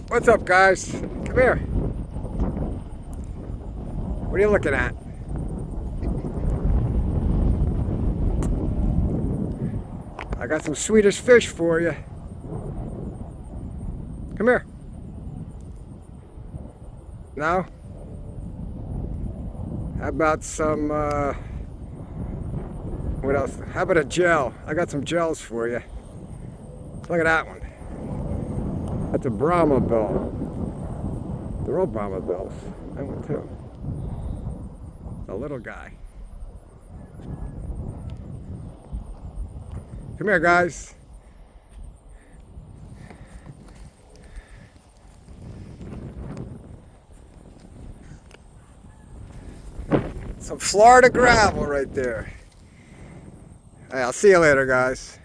What's up, guys? Come here. What are you looking at? I got some Swedish fish for you. Come here. Now, how about some, what else? How about a gel? I got some gels for you. Look at that one. That's a Brahma bill. They're all Brahma bills. That one too. A little guy. Come here, guys. Some Florida gravel right there. Hey, I'll see you later, guys.